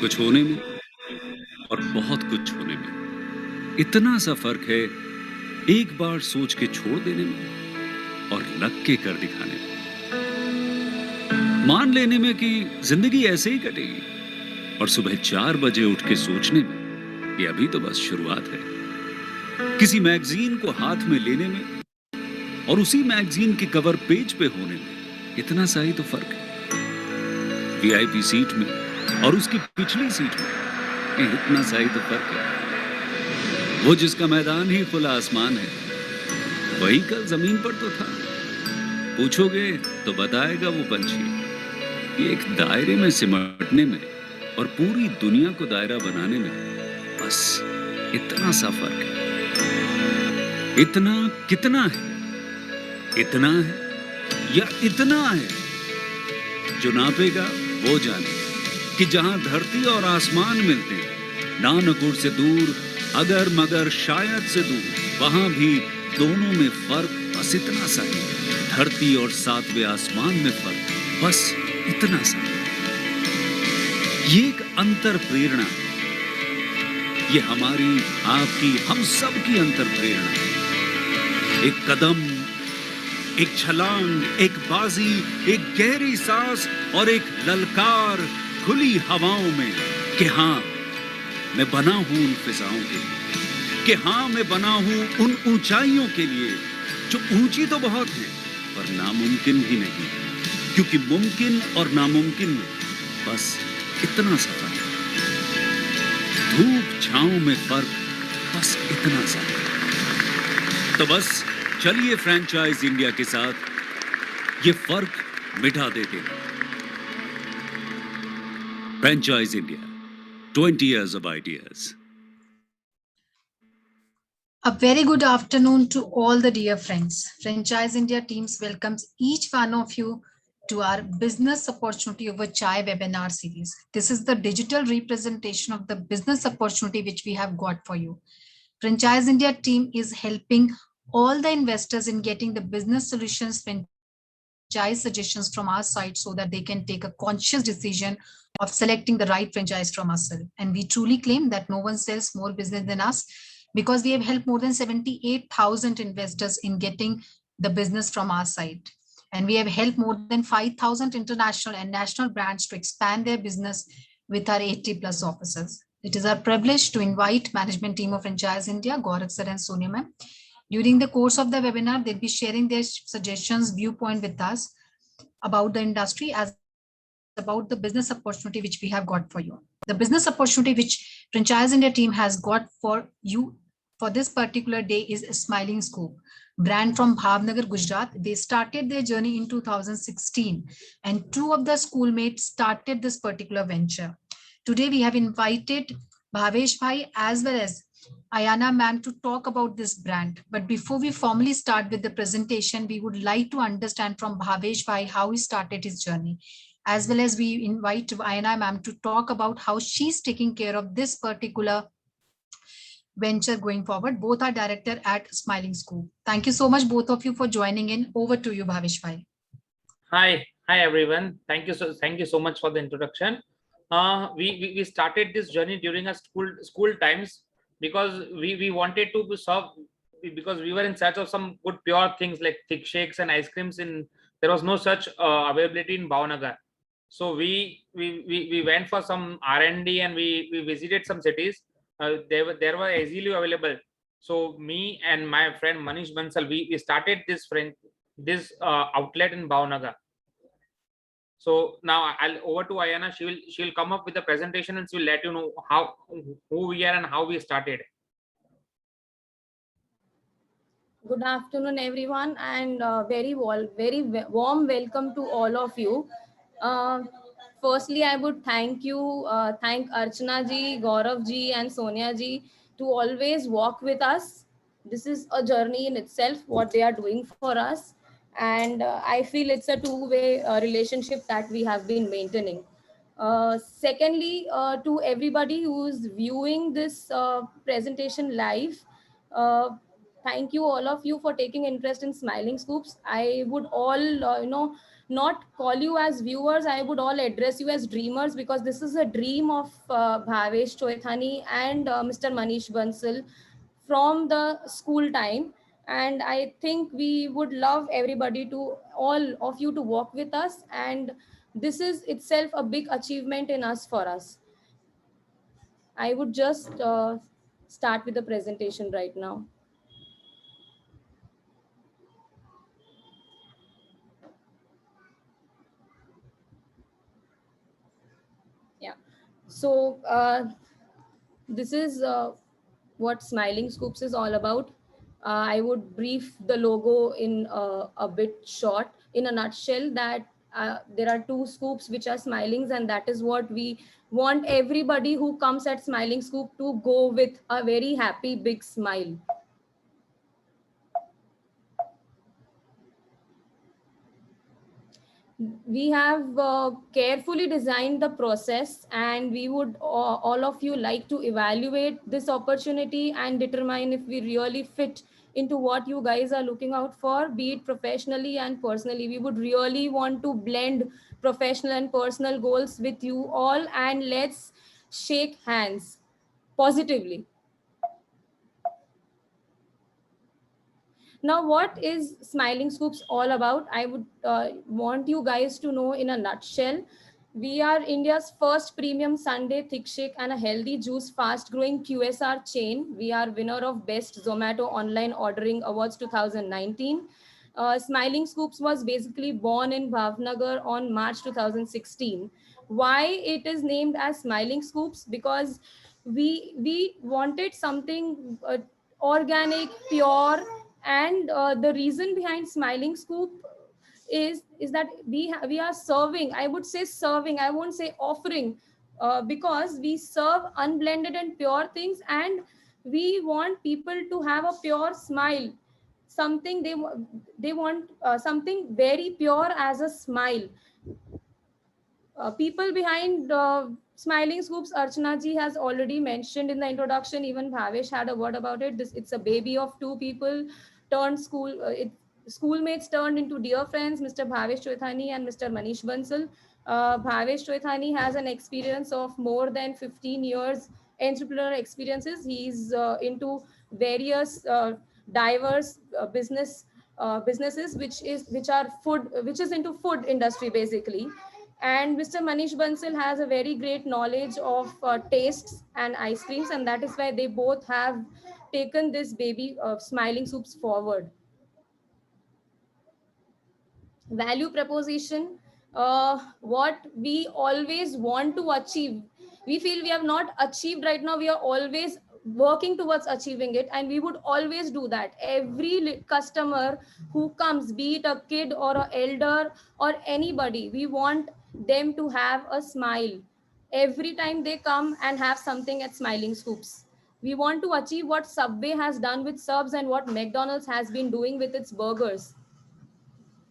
कुछ होने में और बहुत कुछ होने में इतना सा फर्क है, एक बार सोच के छोड़ देने में और लग के कर दिखाने में। मान लेने में कि जिंदगी ऐसे ही कटेगी और सुबह 4 बजे उठ के सोचने में कि अभी तो बस शुरुआत है। किसी मैगजीन को हाथ में लेने में और उसी मैगजीन के कवर पेज पे होने में इतना सा ही तो फर्क है। वीआईपी सीट में और उसकी पिछली सीट में इतना सा ही तो फर्क है। वो जिसका मैदान ही खुला आसमान है, वही कल जमीन पर तो था। पूछोगे तो बताएगा वो पंछी कि एक दायरे में सिमटने में और पूरी दुनिया को दायरा बनाने में बस इतना सा फर्क है। इतना कितना है? इतना है या इतना है? जो नापेगा वो जाने कि जहां धरती और आसमान मिलते हैं, नानकुर से दूर, अगर मगर शायद से दूर, वहां भी दोनों में फर्क बस इतना सा है। धरती और 7वें आसमान में फर्क बस इतना सा है। ये एक अंतर प्रेरणा है। ये हमारी, आपकी, हम सब की अंतर प्रेरणा है। एक कदम, एक छलांग, एक बाजी, एक गहरी सांस और एक ललकार खुली हवाओं में कि हाँ मैं बना हूं उन फिजाओं के लिए, कि हाँ मैं बना हूं उन ऊंचाइयों के लिए जो ऊंची तो बहुत है पर नामुमकिन भी नहीं, क्योंकि मुमकिन और नामुमकिन में बस इतना सा फर्क है। धूप छांव में फर्क बस इतना सा है। तो बस चलिए फ्रेंचाइज इंडिया के साथ ये फर्क मिटा देते हैं। Franchise India, 20 years of ideas. A very good afternoon to all the dear friends. Franchise India teams welcomes each one of you to our Business Opportunity Over Chai webinar series. This is the digital representation of the business opportunity which we have got for you. Franchise India team is helping all the investors in getting the business solutions, franchise suggestions from our side so that they can take a conscious decision of selecting the right franchise from us. And we truly claim that no one sells more business than us, because we have helped more than 78,000 investors in getting the business from our side. And we have helped more than 5,000 international and national brands to expand their business with our 80 plus officers. It is our privilege to invite management team of Franchise India, Gaurav sir and Sonia ma'am. During the course of the webinar, they'll be sharing their suggestions, viewpoint with us about the industry as about the business opportunity which we have got for you. The business opportunity which Franchise India team has got for you for this particular day is Smiling Scoop, brand from Bhavnagar, Gujarat. They started their journey in 2016 and 2 of the schoolmates started this particular venture. Today we have invited Bhavesh Bhai as well as Ayana ma'am to talk about this brand. But before we formally start with the presentation, we would like to understand from Bhavesh Bhai how he started his journey, as well as we invite Ayana ma'am to talk about how she's taking care of this particular venture going forward. Both are director at Smiling School. Thank you so much, both of you, for joining in. Over to you, Bhavesh Bhai. Hi everyone. Thank you so much for the introduction. We started this journey during our school times because we wanted to serve, because we were in search of some good pure things like thick shakes and ice creams. There was no such availability in Bhavnagar. So we went for some R&D and we visited some cities. They were easily available. So me and my friend Manish Bansal, we started this outlet in Bhavnagar. So now I'll over to Ayana. She'll come up with the presentation and she'll let you know who we are and how we started. Good afternoon, everyone, and very warm welcome to all of you. Firstly, I would thank Archana ji, Gaurav ji, and Sonia ji to always walk with us. This is a journey in itself, what they are doing for us. And I feel it's a two-way relationship that we have been maintaining. Secondly, to everybody who's viewing this presentation live, thank you all of you for taking interest in Smiling Scoops. I would all not call you as viewers. I would all address you as dreamers, because this is a dream of Bhavesh Choithani and Mr. Manish Bansal from the school time. And I think we would love everybody to, all of you, to walk with us. And this is itself a big achievement in us for us. I would just start with the presentation right now. Yeah. So this is what Smiling Scoops is all about. I would brief the logo in a bit short, in a nutshell, that there are two scoops which are smilings, and that is what we want everybody who comes at Smiling Scoop to go with, a very happy big smile. We have carefully designed the process, and we would all of you like to evaluate this opportunity and determine if we really fit into what you guys are looking out for, be it professionally and personally. We would really want to blend professional and personal goals with you all, and let's shake hands positively. Now, what is Smiling Scoops all about? I would want you guys to know in a nutshell. We are India's first premium Sunday thick shake and a healthy juice fast growing QSR chain. We are winner of Best Zomato Online Ordering Awards 2019. Smiling Scoops was basically born in Bhavnagar on March 2016. Why it is named as Smiling Scoops? Because we wanted something organic, pure, and the reason behind Smiling Scoop is that we are serving, I would say serving, I won't say offering, because we serve unblended and pure things, and we want people to have a pure smile, something they want something very pure as a smile. People behind Smiling Scoops, Archana ji has already mentioned in the introduction. Even Bhavesh had a word about it. It's a baby of two people turned schoolmates turned into dear friends, Mr. Bhavesh Choithani and Mr. Manish Bansal. Bhavesh Choithani has an experience of more than 15 years entrepreneurial experiences. He's into various diverse businesses, which is into food industry basically. And Mr. Manish Bansal has a very great knowledge of tastes and ice creams, and that is why they both have taken this baby of Smiling Soups forward. Value proposition, what we always want to achieve. We feel we have not achieved right now. We are always working towards achieving it, and we would always do that. Every customer who comes, be it a kid or an elder or anybody, we want them to have a smile every time they come and have something at Smiling Scoops. We want to achieve what Subway has done with subs and what McDonald's has been doing with its burgers.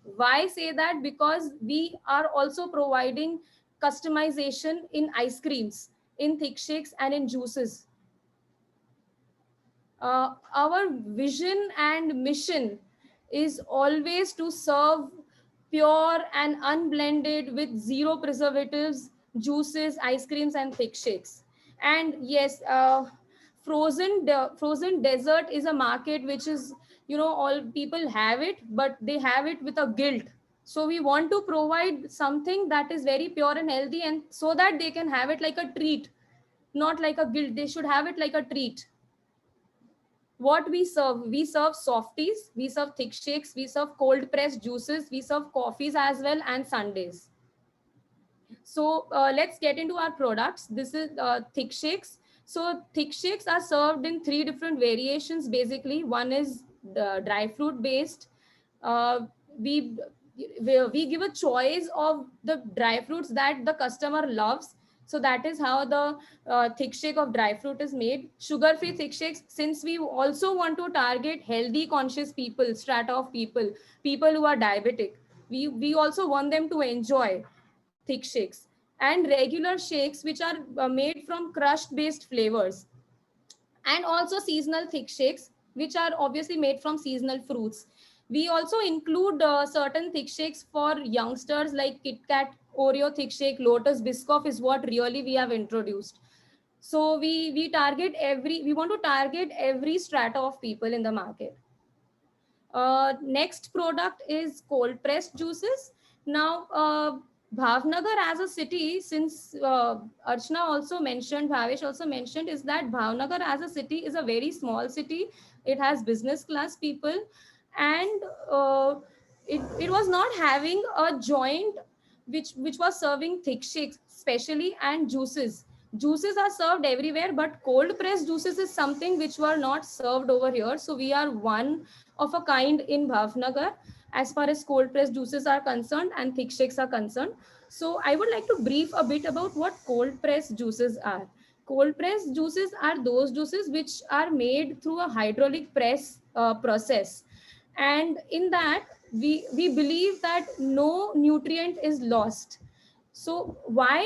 Why say that? Because we are also providing customization in ice creams, in thick shakes, and in juices. Our vision and mission is always to serve pure and unblended with zero preservatives juices, ice creams, and thick shakes. And yes, frozen dessert is a market which is, all people have it, but they have it with a guilt. So we want to provide something that is very pure and healthy, and so that they can have it like a treat, not like a guilt. They should have it like a treat. What we serve softies, we serve thick shakes, we serve cold pressed juices, we serve coffees as well, and sundaes. So let's get into our products. This is thick shakes. So thick shakes are served in 3 different variations basically. One is the dry fruit based. uh, we we give a choice of the dry fruits that the customer loves. So that is how the thick shake of dry fruit is made. Sugar free thick shakes, since we also want to target healthy conscious people, strata of people who are diabetic, we also want them to enjoy thick shakes. And regular shakes, which are made from crushed based flavors. And also seasonal thick shakes, which are obviously made from seasonal fruits. We also include certain thick shakes for youngsters like Kit Kat, Oreo thick shake, Lotus Biscoff is what really we have introduced. So we want to target every strata of people in the market. Next product is cold pressed juices. Now, Bhavnagar as a city, since Archana also mentioned, Bhavesh also mentioned, is that Bhavnagar as a city is a very small city. It has business class people, and it was not having a joint which was serving thick shakes, specially, and juices. Juices are served everywhere, but cold pressed juices is something which were not served over here. So we are one of a kind in Bhavnagar as far as cold pressed juices are concerned and thick shakes are concerned. So I would like to brief a bit about what cold pressed juices are. Cold pressed juices are those juices which are made through a hydraulic press process, and in that we believe that no nutrient is lost. So why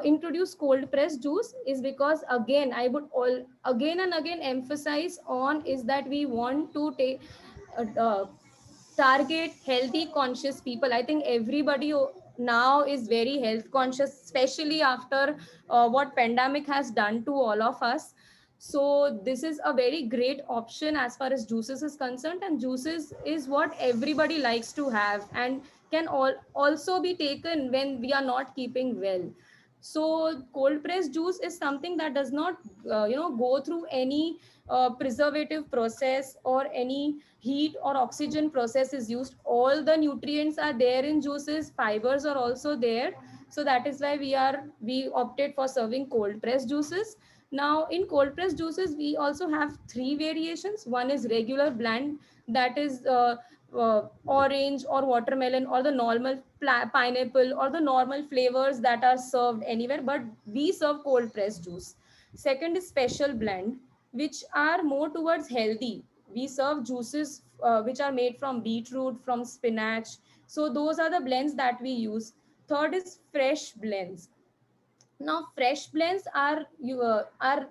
introduce cold pressed juice is because, again, I would again and again emphasize on is that we want to take target healthy conscious people. I think everybody now is very health conscious, especially after what pandemic has done to all of us. So this is a very great option as far as juices is concerned, and juices is what everybody likes to have and can also be taken when we are not keeping well. So cold pressed juice is something that does not go through any preservative process or any heat or oxygen process is used. All the nutrients are there in juices, fibers are also there. So that is why we opted for serving cold pressed juices. Now in cold pressed juices we also have three variations. One is regular blend, that is orange or watermelon or the normal pineapple or the normal flavors that are served anywhere, but we serve cold pressed juice. Second is special blend, which are more towards healthy. We serve juices which are made from beetroot, from spinach. So those are the blends that we use. Third is fresh blends. Now, fresh blends are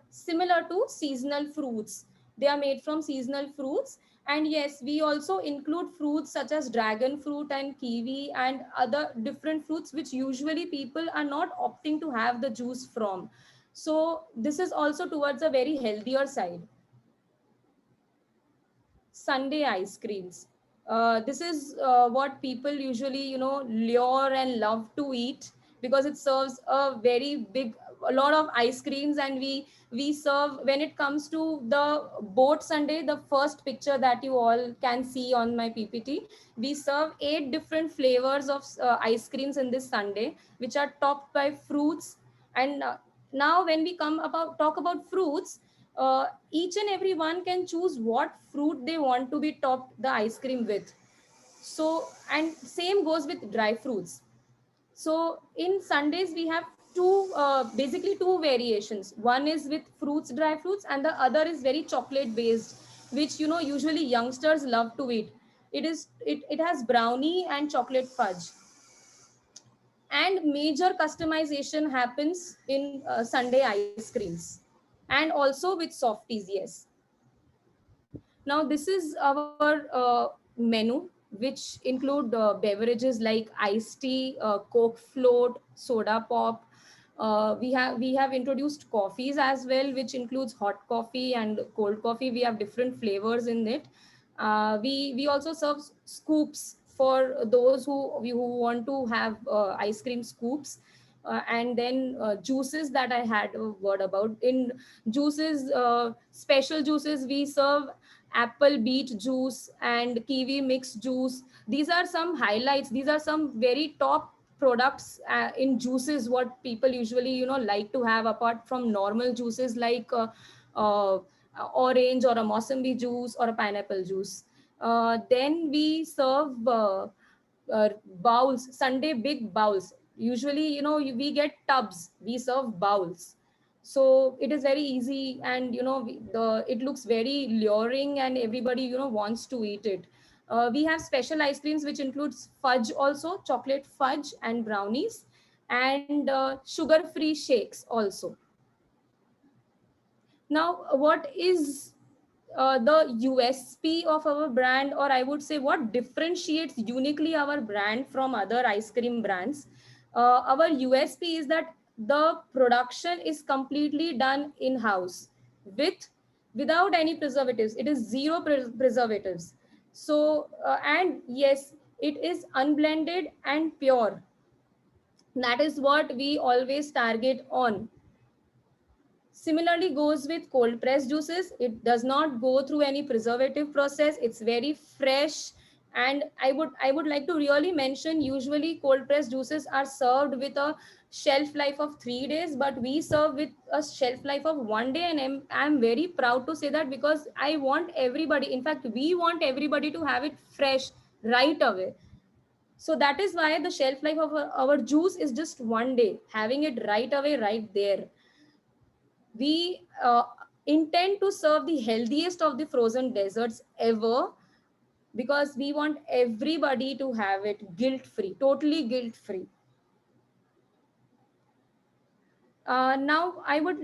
similar to seasonal fruits. They are made from seasonal fruits. And yes, we also include fruits such as dragon fruit and kiwi and other different fruits which usually people are not opting to have the juice from. So this is also towards a very healthier side. Sundae ice creams. This is what people usually, lure and love to eat because it serves a lot of ice creams, and we serve when it comes to the boat sundae, the first picture that you all can see on my PPT. We serve 8 different flavors of ice creams in this sundae, which are topped by fruits. And now when we talk about fruits, each and every one can choose what fruit they want to be topped the ice cream with. So, and same goes with dry fruits. So in Sundays we have basically two variations. One is with fruits, dry fruits, and the other is very chocolate based, which usually youngsters love to eat. It has brownie and chocolate fudge, and major customization happens in Sunday ice creams, and also with softies. Yes. Now this is our menu, which include beverages like iced tea, Coke float, soda pop. We have introduced coffees as well, which includes hot coffee and cold coffee. We have different flavors in it. We also serve scoops for those who want to have ice cream scoops. And then juices that I had a word about. In juices, special juices, we serve apple beet juice and kiwi mix juice. These are some highlights. These are some very top products in juices what people usually like to have, apart from normal juices like uh, orange or a Mosambi juice or a pineapple juice. Then we serve bowls, Sunday big bowls. Usually, we get tubs, we serve bowls. So it is very easy, and it looks very luring, and everybody wants to eat it. We have special ice creams which includes fudge, also chocolate fudge and brownies, and sugar free shakes also. Now, what is the USP of our brand, or I would say what differentiates uniquely our brand from other ice cream brands. Our USP is that the production is completely done in-house without any preservatives. It is zero preservatives. So, and yes, it is unblended and pure. That is what we always target on. Similarly goes with cold pressed juices. It does not go through any preservative process. It's very fresh. And I would like to really mention, usually cold pressed juices are served with a shelf life of 3 days, but we serve with a shelf life of 1 day. And I'm very proud to say that, because I want everybody, in fact, we want everybody to have it fresh right away. So that is why the shelf life of our juice is just 1 day, having it right away, right there. We intend to serve the healthiest of the frozen desserts ever, because we want everybody to have it guilt free, totally guilt free. Now I would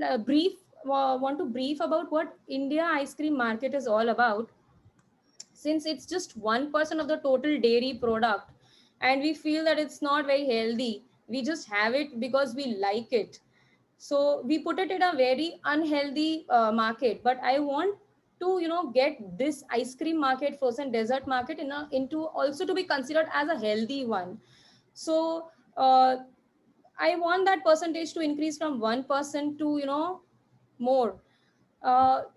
want to brief about what India ice cream market is all about, since it's just 1% of the total dairy product, and we feel that it's not very healthy. We just have it because we like it. So we put it in a very unhealthy market. But I want to, get this ice cream market, frozen dessert market, into also to be considered as a healthy one. So I want that percentage to increase from 1% to, more.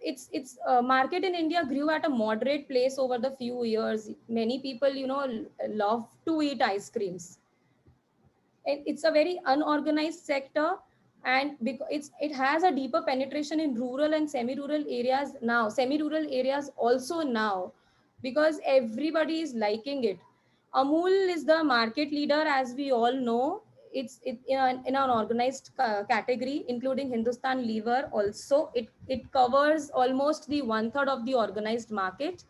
It's market in India grew at a moderate pace over the few years. Many people, love to eat ice creams. It's a very unorganized sector, and because it has a deeper penetration in rural and semi-rural areas now, also now, because everybody is liking it. Amul is the market leader, as we all know. It's in an organized category, including Hindustan Lever also. It covers almost the 1/3 of the organized market.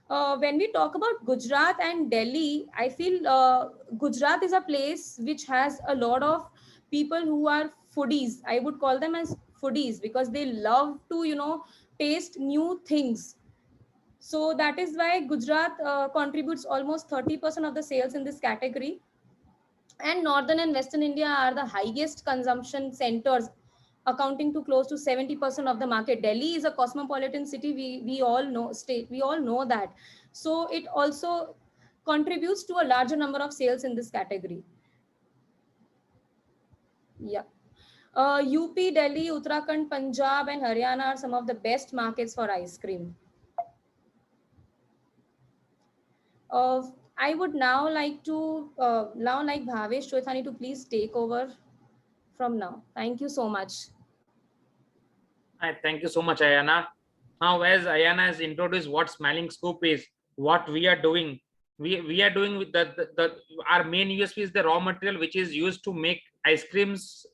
When we talk about Gujarat and Delhi, I feel Gujarat is a place which has a lot of people who are foodies. I would call them as foodies, because they love to, taste new things. So that is why Gujarat contributes almost 30% of the sales in this category. And northern and western India are the highest consumption centers, accounting to close to 70% of the market. Delhi is a cosmopolitan city. We all know we all know that. So it also contributes to a larger number of sales in this category. Yeah. UP, Delhi, Uttarakhand, Punjab, and Haryana are some of the best markets for ice cream. I would now like Bhavesh Choithani to please take over from now. Thank you so much. Thank you so much, Ayana. Now, as Ayana has introduced what Smiling Scoop is, what we are doing, we are doing with our main USP is the raw material which is used to make ice creams,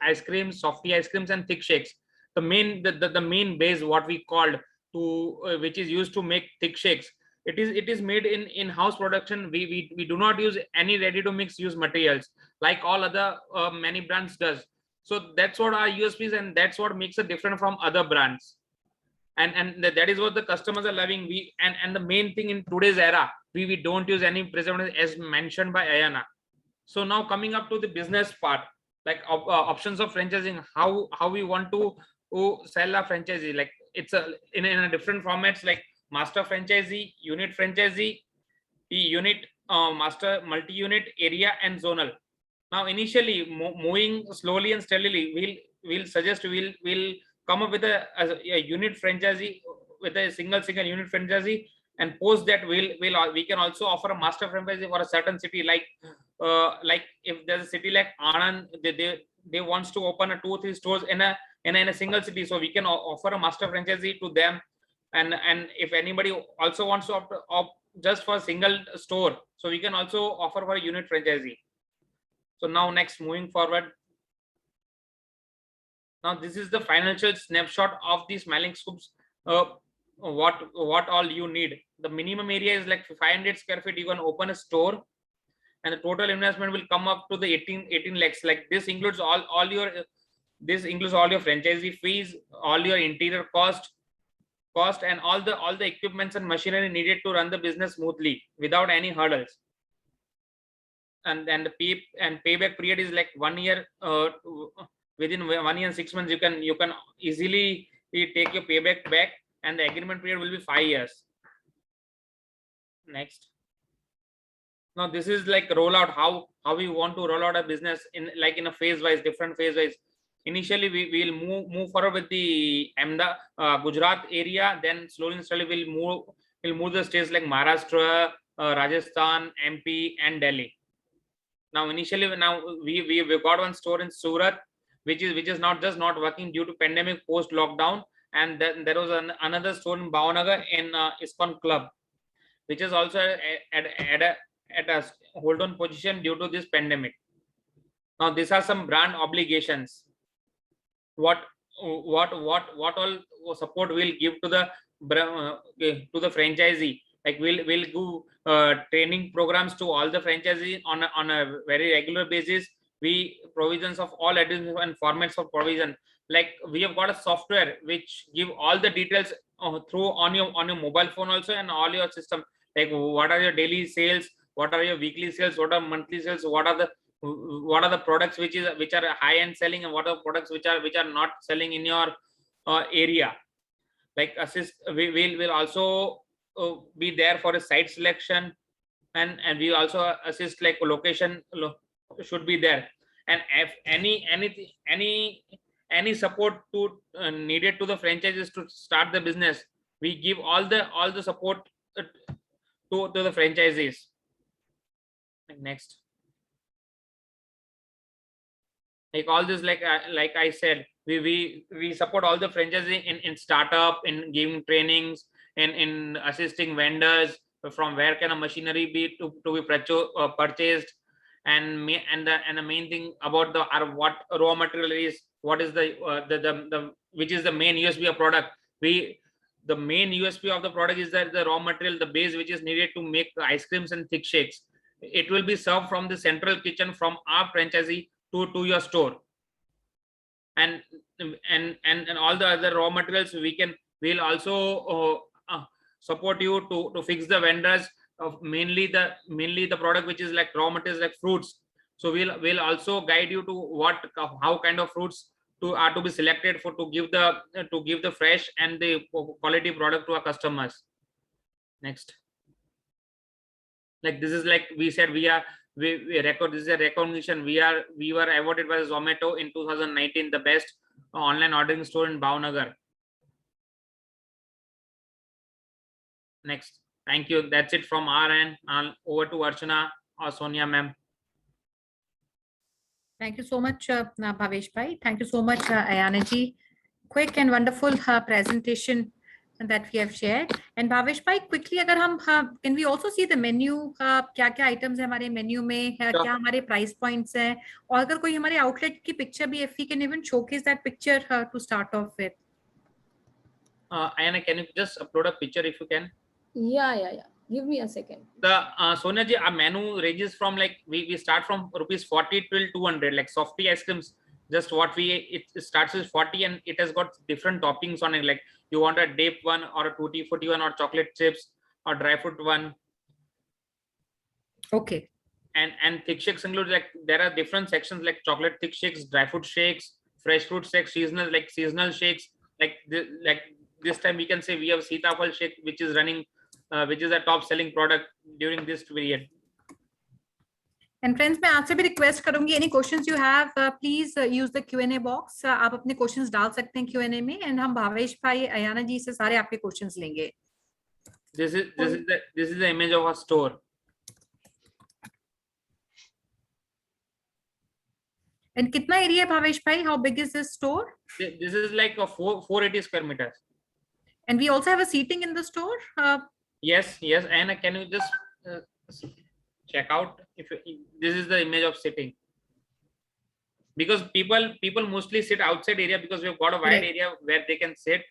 softy ice creams, and thick shakes. The main base, what we called to which is used to make thick shakes. It is made in-house production. We do not use any ready to mix use materials like all other many brands does. So that's what our USP is, and that's what makes it different from other brands. And that is what the customers are loving. And the main thing in today's era, we don't use any preservatives, as mentioned by Ayana. So now coming up to the business part, like options of franchising, how we want to sell our franchisee. Like it's in a different formats, like master franchisee, unit franchisee, unit, master, multi-unit, area, and zonal. Now initially moving slowly and steadily, we'll suggest we'll come up with a unit franchisee, with a single unit franchisee, and post that we can also offer a master franchisee for a certain city, like if there's a city like Anand, they wants to open a 2 or 3 stores in a single city, so we can offer a master franchisee to them. And if anybody also wants to opt just for a single store, so we can also offer for a unit franchisee. So now next, moving forward, now this is the financial snapshot of the Smiling Scoops. What all you need. The minimum area is like 500 square feet. You can open a store, and the total investment will come up to the 18 lakhs. Like this includes all your franchisee fees, all your interior cost, cost, and all the equipments and machinery needed to run the business smoothly without any hurdles. And the payback period is like 1 year. Within 1 year and 6 months, you can easily take your payback back, and the agreement period will be 5 years. Next. Now this is like rollout, how we want to roll out a business in a phase wise, different phase wise. Initially we will move forward with the Gujarat area, then slowly and slowly we'll move the states like Maharashtra, Rajasthan, MP and Delhi. Now initially we got one store in Surat, which is not working due to pandemic post lockdown, and then there was another store in Bhavnagar in ISKCON Club, which is also at a hold on position due to this pandemic. Now these are some brand obligations. What all support we'll give to the franchisee? Like we'll do training programs to all the franchisees on a very regular basis. We provisions of all additional and formats of provision. Like we have got a software which give all the details through on your mobile phone also, and all your system, like what are your daily sales, what are your weekly sales, what are monthly sales, what are the products which are high end selling, and what are products which are not selling in your area. Like we will also be there for a site selection, and we also assist like location should be there, and if any support to needed to the franchises to start the business, we give all the support to the franchisees. Next. Like all this, like I said, we support all the franchises in startup, in giving trainings, in assisting vendors from where can a machinery be to be purchased, and the main thing about what raw material is, what is the which is the main USP of product. The main USP of the product is that the raw material, the base which is needed to make the ice creams and thick shakes, it will be served from the central kitchen from our franchisee to your store, and all the other raw materials we'll also support you to fix the vendors of mainly the product which is like raw materials like fruits. So we'll also guide you to how kind of fruits are to be selected to give the fresh and the quality product to our customers. Next. Like this is like we said, we record, this is a recognition. We were awarded by Zomato in 2019 the best online ordering store in Bhavnagar. Next. Thank you. That's it from our end. Over to Archana or Sonia ma'am. Thank you so much, Bhavesh Bhai. Thank you so much, Ayana ji. Quick and wonderful presentation that we have shared. And Bhavesh Bhai, quickly, अगर हम can we also see the menu? क्या-क्या items हैं हमारे menu में? क्या हमारे price points हैं? और अगर कोई हमारे outlet की picture भी, if we can even showcase that picture to start off with. Ayana, can you just upload a picture if you can? Yeah. Give me a second. The Sonia ji, our menu ranges from like we start from rupees 40 till 200. Like softy ice creams, just it starts with 40 and it has got different toppings on it. Like you want a dip one or a tutti frutti one or chocolate chips or dry fruit one. Okay. And thick shakes include, like there are different sections like chocolate thick shakes, dry fruit shakes, fresh fruit shakes, seasonal shakes. Like this time we can say we have Sitafal shake, which is running. Which is a top selling product during this period. And friends, मैं आपसे भी request करूंगी, any questions you have, please use the Q&A box. आप अपने questions डाल सकते हैं Q&A में, and हम भावेश भाई, अयाना जी से सारे आपके questions लेंगे. This is the image of a store. And कितना area है भावेश भाई? How big is this store? This is like a 480 square meters. And we also have a seating in the store. Yes. And can you just check out if this is the image of sitting? Because people mostly sit outside area because we've got a wide area where they can sit.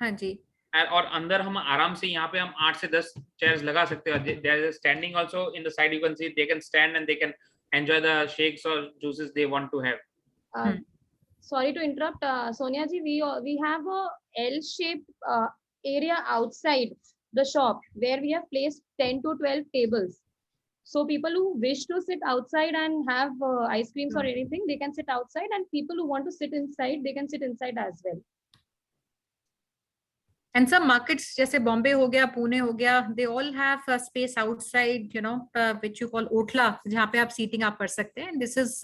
हाँ जी. और अंदर हम आराम से यहाँ पे हम 8 से 10 chairs लगा सकते हैं. There is standing also in the side. You can see they can stand and they can enjoy the shakes or juices they want to have. Sorry to interrupt, Sonia ji. We have a L-shaped area outside the shop where we have placed 10 to 12 tables. So people who wish to sit outside and have ice creams or anything, they can sit outside, and people who want to sit inside, they can sit inside as well. And some markets, जैसे Bombay हो गया, Pune हो गया, they all have a space outside, you know, which you call otla, जहाँ पे आप seating आप कर सकते हैं. And this is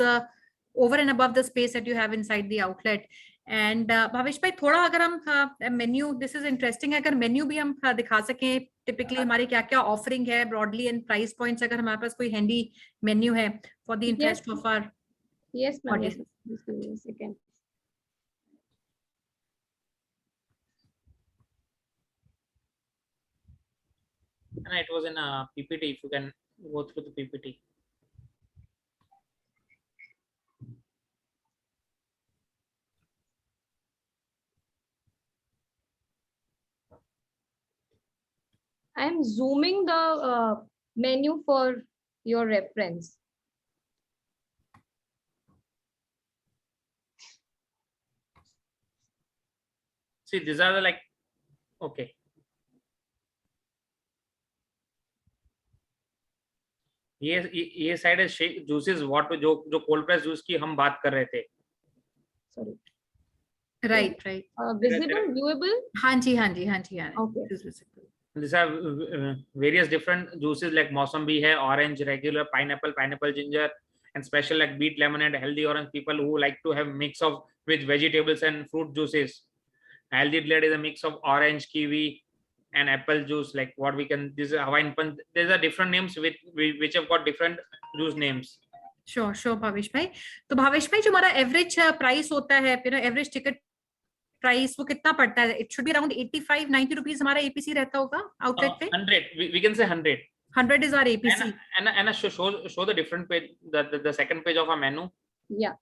over and above the space that you have inside the outlet. And Bhavesh भाई, थोड़ा अगर हम menu, this is interesting, अगर menu भी हम दिखा सकें, typically हमारे क्या क्या offering है broadly and price points, अगर हमारे पास कोई handy menu है for the interest of our Yes, ma'am. audience. Just give me a second. And it was in a PPT. If you can go through the PPT. I am zooming the menu for your reference. See, these are the like, okay. ये side है shake juices what जो cold press juice की हम बात कर रहे थे. Sorry. Right. Visible, viewable. हाँ जी. Okay. This is visible. These are various different juices like Mossambi hai, orange, regular, pineapple ginger, and special like beet lemonade, healthy orange. People who like to have mix of with vegetables and fruit juices. Healthy blend is a mix of orange, kiwi, and apple juice. Like what we can, this is Hawaiian punch. There's a different names which have got different juice names. Sure, Bhavesh भाई. तो भावेश भाई, जो हमारा average price होता है, average ticket price वो कितना पड़ता है? It should be around 85-90 rupees हमारा एपीसी रहता होगा आउटलेट पे. 100, we can say 100. 100 is our APC. And show the different page, the second page of our menu. Yeah.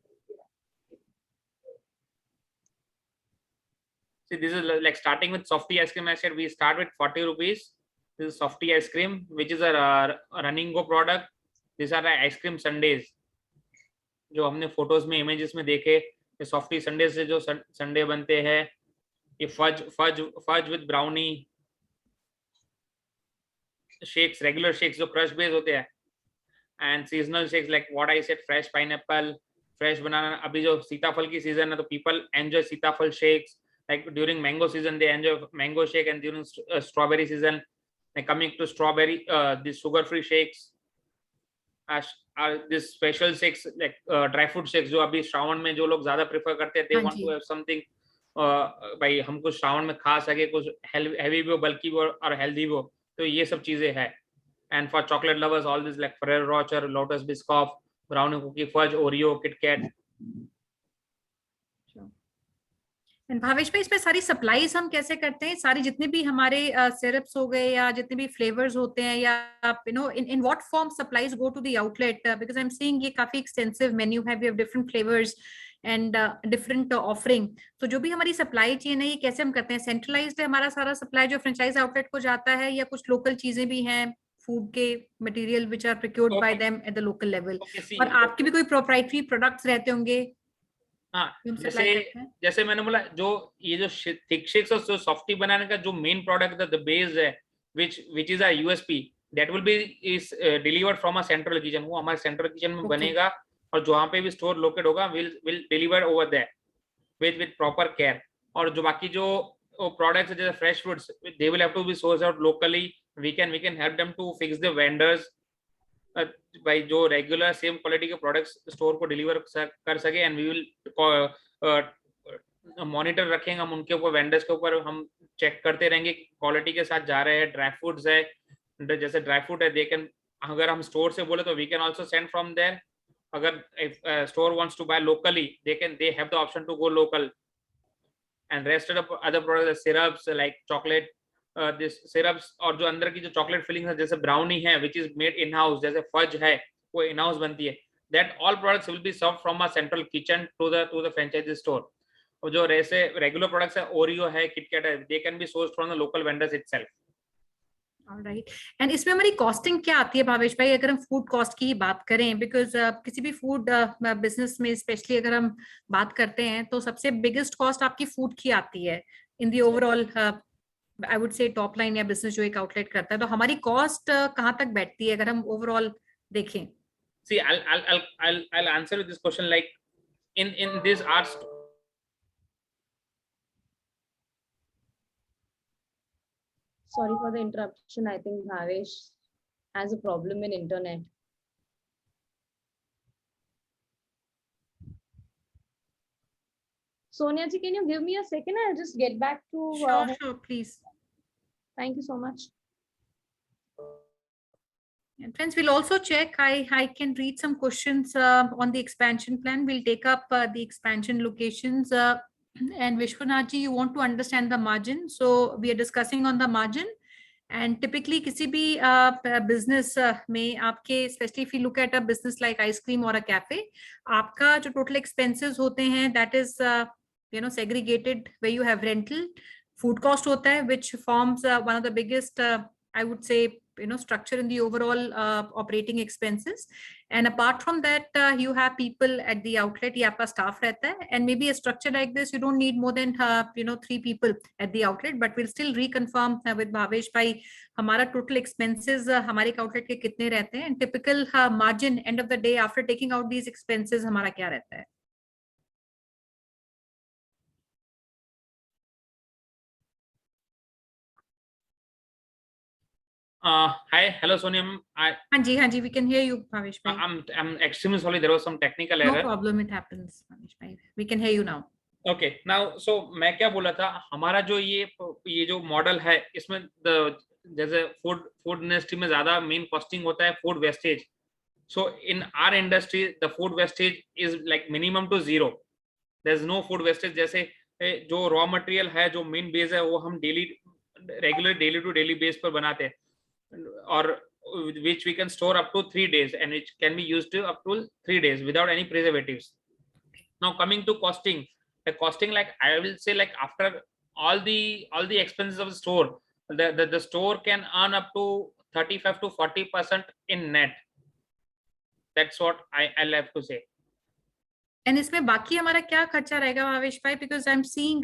See, this is like starting with softy ice cream. I said we start with 40 rupees. This is softy ice cream, which is a running go product. These are the ice cream sundaes. जो हमने photos में images में देखे, ये softy Sunday से जो Sunday बनते हैं, ये fudge with brownie shakes, regular shakes जो क्रश बेस होते हैं, and seasonal shakes like what I said, fresh pineapple, fresh banana. अभी जो सीताफल की सीजन है तो पीपल एंजॉय सीताफल shakes. Like during mango season, they enjoy mango shake, and during strawberry season, like coming to strawberry, these sugar-free shakes, are this special shakes like dry fruit shakes. जो अभी श्रावण में जो लोग ज़्यादा prefer करते हैं, they want to have something, भाई हम कुछ श्रावण में खा सके, कुछ heavy भी हो, bulky भी हो और healthy भी हो, तो ये सब चीजें हैं. And for chocolate lovers, all this like Ferrero Rocher, Lotus Biscoff, brownie cookie, fudge, Oreo, Kit Kat. Bhavesh भाई, इसमें सारी सप्लाईज हम कैसे करते हैं? सारी जितने भी हमारे सिरप्स हो गए या जितने भी फ्लेवर्स होते हैं, या in what form supplies go to the outlet? Because I am seeing ये काफी एक्सटेंसिव मेन्यू है, we have different flavours and different offering. तो जो भी हमारी सप्लाई चेन है, ये कैसे हम करते हैं? सेंट्रलाइज्ड है हमारा सारा सप्लाई जो फ्रेंचाइज आउटलेट को जाता है, या कुछ लोकल चीजें भी हैं, फूड के material which are procured by them at the local level? और आपके भी कोई प्रोप्राइटरी प्रोडक्ट्स रहते होंगे? हाँ, जैसे मैंने बोला, जो ये जो थिक शेक्स और जो सॉफ्टी बनाने का जो मेन प्रोडक्ट द बेस है, which is a USP, that will be is delivered from a central kitchen. वो हमारे सेंट्रल किचन में बनेगा, और जहाँ पे भी स्टोर लोकेट होगा will deliver over there with proper care. और जो बाकी जो प्रोडक्ट्स जैसे fresh fruits, they will have to be sourced out locally. We can help them to fix the vendors भाई जो रेगुलर सेम क्वालिटी के products store को deliver कर सके, एंड वी विल मॉनिटर रखेंगे हम उनके ऊपर, वेंडर्स के ऊपर हम चेक करते रहेंगे क्वालिटी के साथ जा रहे हैं. ड्राई फ्रूट्स है, जैसे ड्राई फ्रूट है, दे कैन, अगर हम स्टोर से बोले तो we can also send from there. अगर store wants to buy locally, they have the option to go local. And rest of other products, syrups like chocolate, this syrups, और जो अंदर की जो चॉकलेट फिलिंग है, जैसे ब्राउनी है which is made in house, जैसे फज है वो इन हाउस बनती है, that all products will be served from a central kitchen to the franchisee store. और जो ऐसे रेगुलर प्रोडक्ट्स है, ओरियो है, किटकैट है, they can be sourced from the local vendors itself. Alright. And इसमें हमारी कॉस्टिंग क्या आती है भावेश भाई, अगर हम फूड कॉस्ट की बात करें? बिकॉज किसी भी फूड बिजनेस में स्पेशली अगर हम बात करते हैं, तो सबसे बिगेस्ट कॉस्ट आपकी फूड की आती है in the overall I would say top line या बिजनेस जो एक आउटलेट करता है, तो हमारी कॉस्ट कहाँ तक बैठती है अगर हम ओवरऑल देखें? See, I'll answer this question like in this arts. Sorry for the interruption. I think Bhavesh has a problem in internet. Sonia ji, can you give me a second? I'll just get back to. Sure, please. Thank you so much. And friends, we'll also check. I can read some questions on the expansion plan. We'll take up the expansion locations. And Vishwanath ji, you want to understand the margin. So we are discussing on the margin. And typically, किसी भी business में आपके, especially if you look at a business like ice cream or a cafe, आपका जो total expenses होते हैं, that is segregated, where you have rental, food cost होता है, which forms one of the biggest, I would say, structure in the overall operating expenses. And apart from that, you have people at the outlet, ये आपका staff रहता है, and maybe a structure like this, you don't need more than 3 people at the outlet, but we'll still reconfirm with Bhavesh भाई हमारा total expenses हमारे outlet के कितने रहते हैं, and typical margin end of the day after taking out these expenses हमारा क्या रहता है? Hi, hello Sonia. हाँ जी, we can hear you, Bhavesh bhai. I'm extremely sorry, there was some technical error. No problem, it happens, Bhavesh bhai. We can hear you now. Okay, now so मैं क्या बोला था, हमारा जो ये जो model है, इसमें जैसे फूड इंडस्ट्री में ज्यादा मेन कॉस्टिंग होता है food wastage. So in our industry, the food wastage is like minimum to 0. There's no food wastage. जैसे जो रॉ मटेरियल है, जो मेन बेस है, वो हम डेली टू डेली बेस पर बनाते हैं, or which we can store up to 3 days and which can be used to up to 3 days without any preservatives. Now coming to costing, the costing, like I will say, like after all the expenses of the store, the store can earn up to 35 to 40% in net. That's what I'll have to say. And इसमें बाकी हमारा क्या खर्चा रहेगा भावेश भाई? Because I'm seeing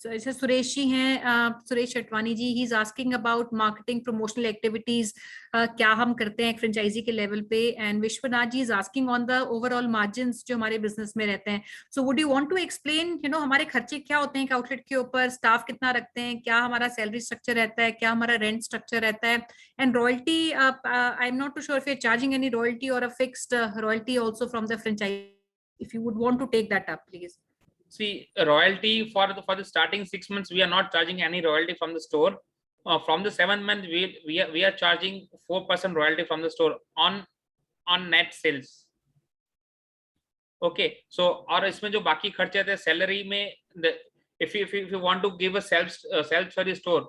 जैसे सुरेश जी हैं, सुरेश चटवानी जी, he is asking about marketing promotional activities, क्या हम करते हैं फ्रेंचाइजी के लेवल पे, and Vishwanath ji is asking on the overall margins जो हमारे बिजनेस में रहते हैं. So would you want to explain हमारे खर्चे क्या होते हैं आउटलेट के ऊपर, स्टाफ कितना रखते हैं, क्या हमारा सैलरी स्ट्रक्चर रहता है, क्या हमारा रेंट स्ट्रक्चर रहता है, and royalty, I'm not too sure if you're charging any royalty or a fixed royalty also from the franchise. If you would want to take that up, please. See, royalty for the starting 6 months, we are not charging any royalty from the store. From the 7th month, we are charging 4% royalty from the store on net sales. Okay, so और इसमें जो बाकी खर्चे थे salary में, if you want to give a self service store,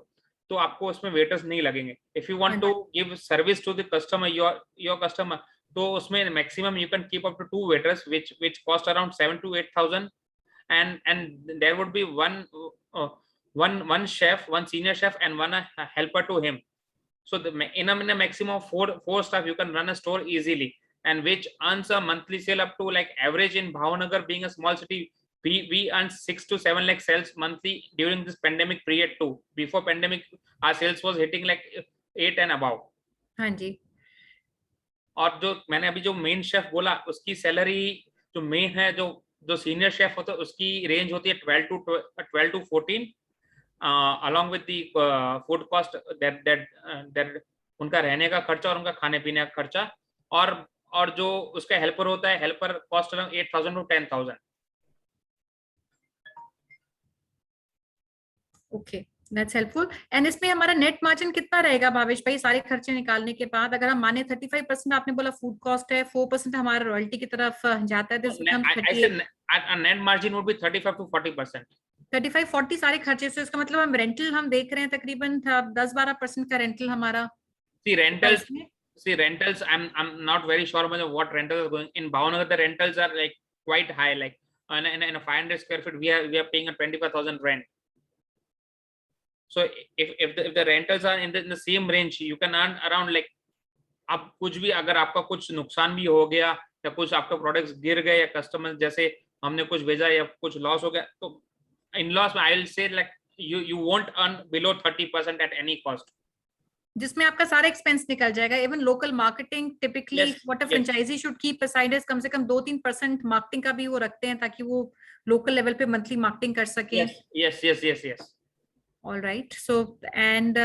तो आपको उसमें waiters नहीं लगेंगे. If you want to give service to the customer, your customer, तो उसमें maximum you can keep up to 2 waiters, which cost around 7,000 to 8,000, and there would be one chef, one senior chef, and one helper to him. So in a maximum of 4 staff, you can run a store easily, and which earns a monthly sale up to, like, average in Bhavnagar, being a small city, we earn 6 to 7 lakh sales monthly during this pandemic period too. Before pandemic, our sales was hitting like 8 and above. हाँ जी. और जो मैंने अभी जो main chef बोला, उसकी salary जो main है, जो सीनियर शेफ होता है, उसकी रेंज होती है 12 to 14, along with the food cost, that उनका रहने का खर्चा और उनका खाने पीने का खर्चा, और जो उसका हेल्पर होता है, helper cost around 8,000 to 10,000. Okay, That's helpful. And इसमें हमारा नेट मार्जिन कितना रहेगा भावेश भाई, सारे खर्चे निकालने के बाद? अगर हम माने 35% आपने बोला फूड कॉस्ट है, 4% हमारा रॉयल्टी की तरफ जाता है, I said net margin would be 35 to 40%. 35-40 सारे खर्चे से, इसका मतलब हम रेंटल हम देख रहे हैं तकरीबन 10-12% का रेंटल हमारा. See rentals, I'm not very sure about what rentals are going in Bhavnagar. The rentals are like quite high, like in a 500 square feet we are paying a 25,000 rent. So if the rentals are in the same range, you can earn around, like, अब कुछ भी अगर आपका कुछ नुकसान भी हो गया या कुछ आपका प्रोडक्ट्स गिर गए या कस्टमर जैसे हमने कुछ भेजा या कुछ लॉस हो गया, तो इन लॉस में I will say, like, you won't earn below 30% at any cost. जिसमें आपका सारा एक्सपेंस निकल जाएगा. Even local marketing typically what a yes. Franchisee should keep aside is कम से कम 2-3% मार्केटिंग का भी वो रखते हैं ताकि वो लोकल लेवल पे मंथली मार्केटिंग कर सके. Yes. All right. So and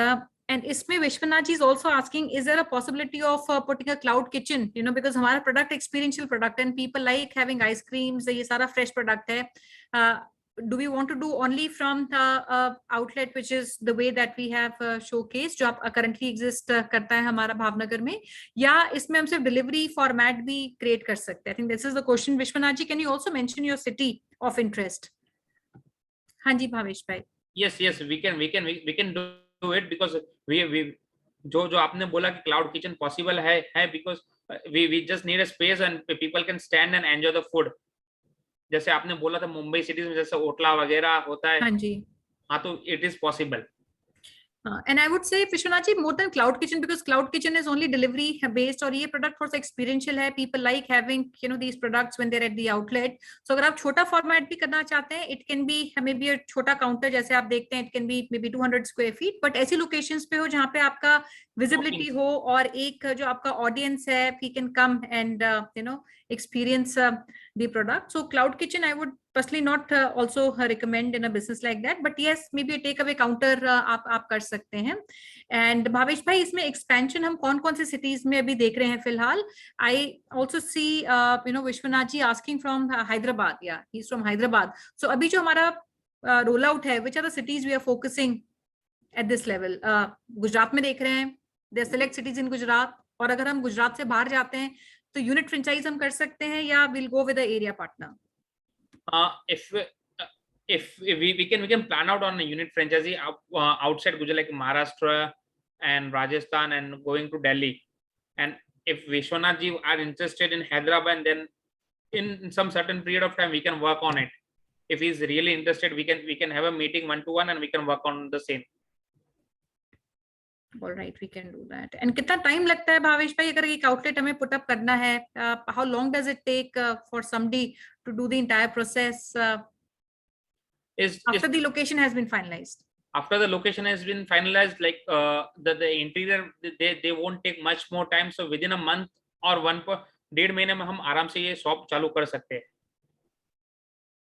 इसमें Vishwanath ji is also asking, is there a possibility of putting a cloud kitchen? You know, because हमारा product experiential product and people like having ice creams. ये सारा fresh product है. Do we want to do only from the outlet which is the way that we have showcased, जो आप currently exist करता है हमारा भावनगर में, या इसमें हम सिर्फ delivery format भी create कर सकते हैं? I think this is the question. Vishwanath ji, can you also mention your city of interest? हाँ जी भावेश भाई. Yes, we can do it because we जो आपने बोला कि cloud kitchen possible है because we just need a space and people can stand and enjoy the food. जैसे आपने बोला था मुंबई सिटीज में जैसे ओटला वगैरह होता है. हाँ जी. हाँ, तो it is possible. And I would say Vishwanath ji, more than cloud kitchen, because cloud kitchen is only delivery based और ये product थोड़ा सा experiential है. People like having these products when they're at the outlet. So अगर आप छोटा format भी करना चाहते हैं, it can be maybe a छोटा counter जैसे आप देखते हैं, it can be maybe 200 square feet. But ऐसी locations पे हो जहाँ पे आपका visibility हो और एक जो आपका audience है, he can come and experience the product. So cloud kitchen I would personally not also recommend in a business like that, but yes, maybe a takeaway counter आप कर सकते हैं. And भावेश भाई, इसमें expansion हम कौन-कौन से cities में अभी देख रहे हैं फिलहाल? I also see Vishwanath ji asking from Hyderabad. Yeah, he's from Hyderabad. So अभी जो हमारा rollout है, which are the cities we are focusing at this level? Gujarat में देख रहे हैं. There are select cities in Gujarat. और अगर हम गुजरात से बाहर जाते हैं तो यूनिट फ्रेंचाइज हम कर सकते हैं या will go with the area partner? If we can plan out on a unit franchisee outside Gujarat, like Maharashtra and Rajasthan and going to Delhi. And if Vishwanath ji are interested in Hyderabad, then in some certain period of time we can work on it. If he's really interested, we can have a meeting 1-to-1 and we can work on the same. All right, we can do that. And कितना time लगता है भावेश भाई अगर एक outlet हमें put up करना है? How long does it take for somebody to do the entire process after the location has been finalized? After the location has been finalized, like the interior, they won't take much more time. So within a month or 1.5 महीने में हम आराम से ये shop चालू कर सकते हैं.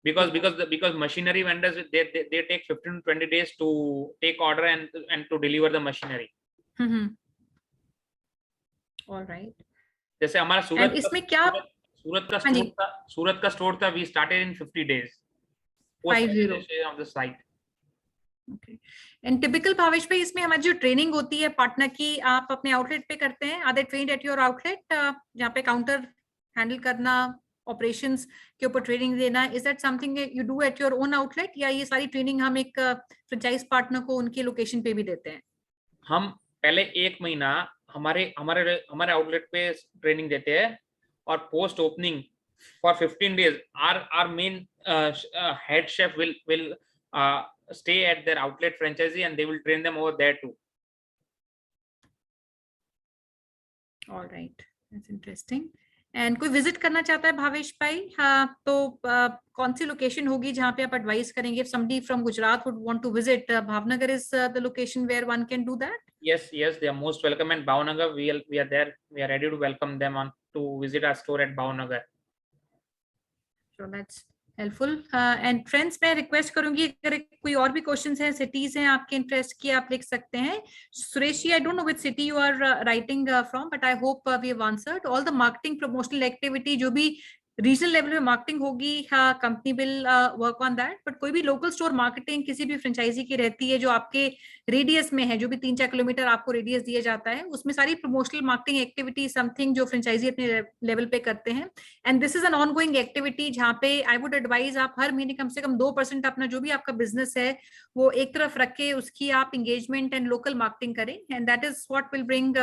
Because machinery vendors they take 15 to 20 days to take order and to deliver the machinery. All right. जैसे हमारा सूरत का स्टोर था, we started in 50 days. 50 of the site. Okay. And typical Bhavesh भाई इसमें हमारी जो ट्रेनिंग होती है पार्टनर की, आप अपने आउटलेट पे करते हैं? Are they trained at your outlet? जहाँ पे काउंटर हैंडल करना, ऑपरेशंस के ऊपर ट्रेनिंग देना, is that something you do at your own outlet या ये सारी ट्रेनिंग हम एक फ्रेंचाइज पार्टनर को उनके लोकेशन पे भी देते हैं? हम पहले 1 महीना हमारे आउटलेट पे ट्रेनिंग देते हैं और post opening for 15 days our main head chef will stay at their outlet franchisee and they will train them over there too. All right, that's interesting. And कोई विजिट करना चाहता है भावेश भाई, हाँ, तो कौन सी लोकेशन होगी जहाँ पे आप एडवाइस करेंगे? If somebody from Gujarat would want to visit, Bhavnagar is the location where one can do that? Yes, they are most welcome at Bhavnagar. We are there. We are ready to welcome them on to visit our store at Bhavnagar. So that's helpful. And friends, मैं request करूंगी अगर कोई और भी questions हैं, cities हैं आपके interest की, आप लिख सकते हैं. Suresh ji, I don't know which city you are writing from, but I hope we have answered. All the marketing promotional activity जो भी रीजनल लेवल में मार्केटिंग होगी, company will work on that. But कोई भी लोकल स्टोर मार्केटिंग किसी भी franchise की रहती है जो आपके रेडियस में है, जो भी 3-4 किलोमीटर आपको रेडियस दिया जाता है, उसमें सारी प्रमोशनल मार्केटिंग एक्टिविटी समथिंग जो फ्रेंचाइजी अपने लेवल पे करते हैं. And this is an on going activity जहाँ पे आई वुड एडवाइज आप हर महीने कम से कम 2% अपना जो भी आपका बिजनेस है वो एक तरफ रख के उसकी आप एंगेजमेंट एंड लोकल मार्केटिंग करें. And that is what will bring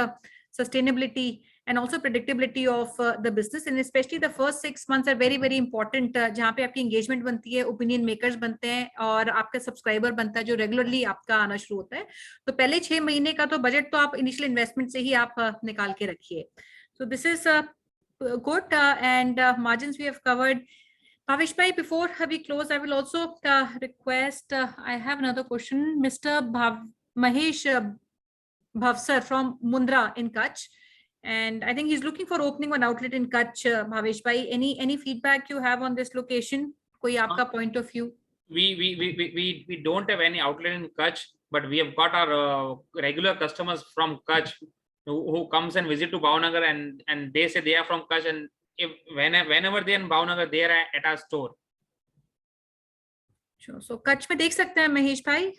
sustainability and also predictability of the business, and especially the first 6 months are very very important, जहाँ पे आपकी engagement बनती है, opinion makers बनते हैं और आपका सब्सक्राइबर बनता है जो रेगुलरली आपका आना शुरू होता है. तो पहले 6 महीने का तो बजट तो आप इनिशियल इन्वेस्टमेंट से ही आप निकाल के रखिए. So this is good and margins we have covered. Bhavesh bhai, before we close, I will also request, I have another question. Mr. Mahesh Bhavsar from Mundra in Kutch. And I think he's looking for opening one outlet in Kutch, Bhavesh bhai. Any feedback you have on this location? Koi aapka point of view? We don't have any outlet in Kutch, but we have got our regular customers from Kutch who comes and visit to Bhavnagar, and they say they are from Kutch, and whenever they are in Bhavnagar, they are at our store. Sure. So Kutch में देख सकते हैं महेश भाई,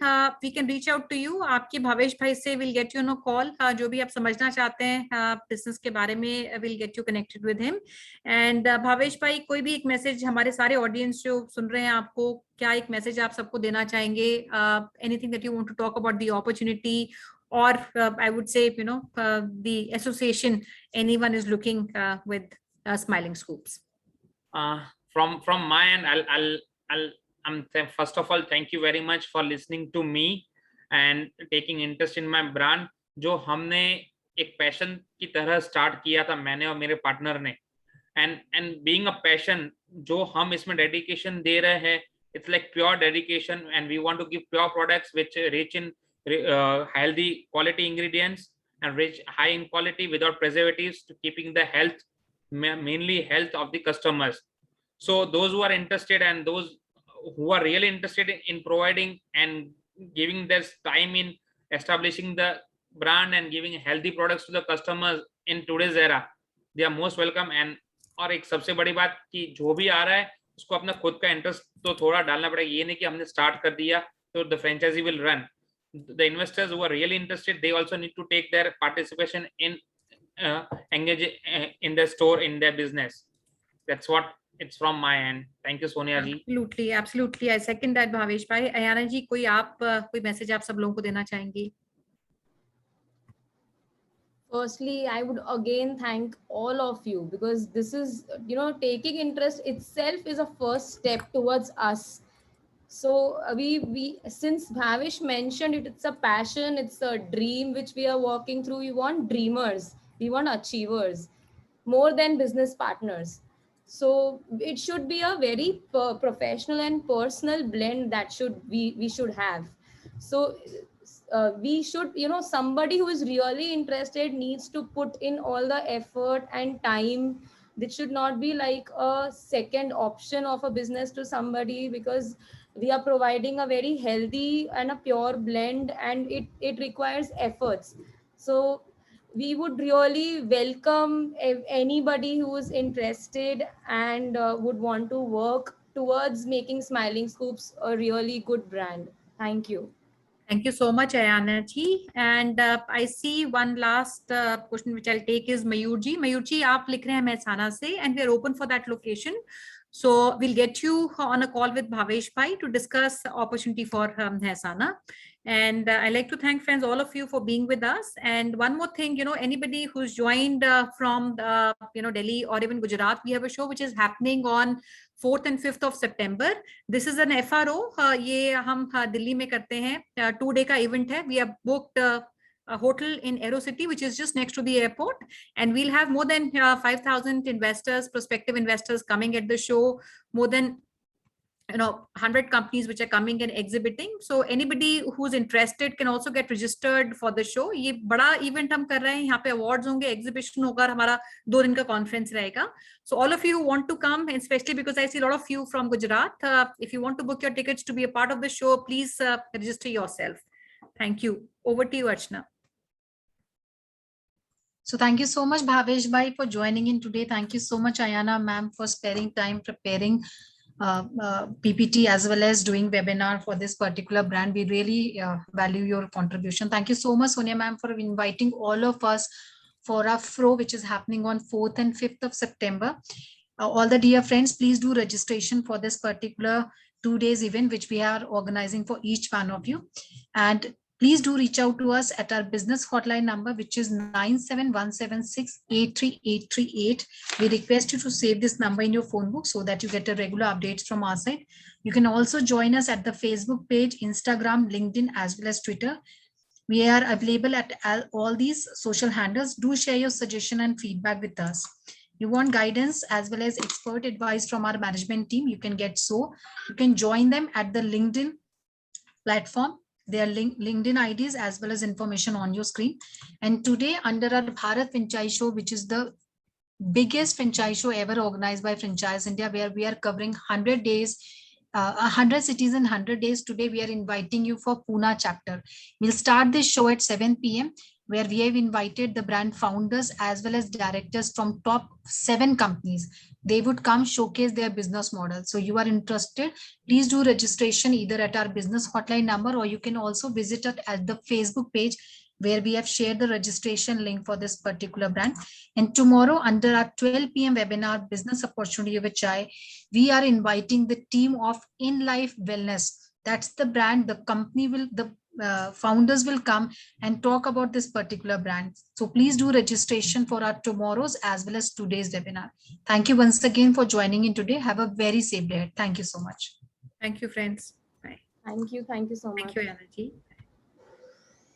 we can reach out to you. आपके भावेश भाई से will get you on a call. जो भी आप समझना चाहते हैं business के बारे में, will get you connected with him. And Bhavesh भाई, कोई भी एक मैसेज हमारे सारे ऑडियंस जो सुन रहे हैं, आपको क्या एक मैसेज आप सबको देना चाहेंगे? Anything that you want to talk about the opportunity, or I would say, you know, the association anyone is looking with Smiling Scoops. From my end, first of all, thank you very much for listening to me and taking interest in my brand. जो हमने एक passion की तरह start किया था मैंने और मेरे पार्टनर ने, and being a passion, जो हम इसमें डेडिकेशन दे रहे हैं, it's like pure dedication, and we want to give pure products which rich in healthy quality ingredients and rich high in quality without preservatives, to keeping the health, mainly health of the customers. So those who are interested and those who are really interested in providing and giving their time in establishing the brand and giving healthy products to the customers in today's era, they are most welcome. And और एक सबसे बड़ी बात कि जो भी आ रहा है उसको अपना खुद का इंटरेस्ट तो थोड़ा डालना पड़ेगा, ये नहीं कि हमने स्टार्ट कर दिया तो the franchisee will run. The investors who are really interested, they also need to take their participation in engage in their store, in their business. That's what it's from my end. Thank you, Sonia ji. Absolutely. I second that, Bhavesh bhai. Ayana ji, कोई message आप सब लोगों को देना चाहेंगी? Firstly, I would again thank all of you, because this is, you know, taking interest itself is a first step towards us. So we since Bhavesh mentioned it, it's a passion, it's a dream which we are walking through. We want dreamers, we want achievers, more than business partners. So it should be a very professional and personal blend that we should have. So we should, you know, somebody who is really interested needs to put in all the effort and time. This should not be like a second option of a business to somebody, because we are providing a very healthy and a pure blend, and it requires efforts. So we would really welcome anybody who is interested and would want to work towards making Smiling Scoops a really good brand. Thank you. Thank you so much, Ayana ji. And I see one last question which I'll take is Mayur ji. Mayur ji, आप लिख रहे हैं Mehsana से, and we are open for that location. So we'll get you on a call with Bhavesh bhai to discuss the opportunity for Mehsana. And I'd like to thank, friends, all of you for being with us. And one more thing, you know, anybody who's joined from you know, Delhi or even Gujarat, we have a show which is happening on 4th and 5th of September. This is an FRO. ये हम दिल्ली में करते हैं. 2-day का event है. We have booked a hotel in Aero City, which is just next to the airport, and we'll have more than 5,000 investors, prospective investors coming at the show. More than 100 companies which are coming and exhibiting. So anybody who's interested can also get registered for the show. ये बड़ा event हम कर रहे हैं. यहाँ पे awards होंगे, exhibition होगा, हमारा 2 दिन का conference रहेगा. So all of you who want to come, and especially because I see a lot of you from Gujarat, if you want to book your tickets to be a part of the show, please register yourself. Thank you. Over to you, Archana. So thank you so much, Bhavesh bhai, for joining in today. Thank you so much, Ayana ma'am, for sparing time preparing PPT as well as doing webinar for this particular brand. We really value your contribution. Thank you so much, Sonia ma'am, for inviting all of us for our FRO, which is happening on 4th and 5th of September. All the dear friends, please do registration for this particular 2 days event, which we are organizing for each one of you. And please do reach out to us at our business hotline number, which is 97176-83838. We request you to save this number in your phone book so that you get a regular updates from our side. You can also join us at the Facebook page, Instagram, LinkedIn, as well as Twitter. We are available at all these social handles. Do share your suggestion and feedback with us. You want guidance as well as expert advice from our management team, you can get so. You can join them at the LinkedIn platform. Their LinkedIn IDs as well as information on your screen. And today under our Bharat Franchise Show, which is the biggest franchise show ever organized by Franchise India, where we are covering 100 days, 100 cities in 100 days. Today, we are inviting you for Pune chapter. We'll start this show at 7 p.m. where we have invited the brand founders as well as directors from top 7 companies. They would come showcase their business model. So you are interested, please do registration either at our business hotline number, or you can also visit it at the Facebook page where we have shared the registration link for this particular brand. And tomorrow under our 12 p.m. webinar, Business Opportunity with Chai, we are inviting the team of In Life Wellness. That's the brand, the company will, the founders will come and talk about this particular brand. So please do registration for our tomorrow's as well as today's webinar. Thank you once again for joining in today. Have a very safe day. Thank you so much. Thank you, friends. Bye. Thank you so much. Thank you, Energy.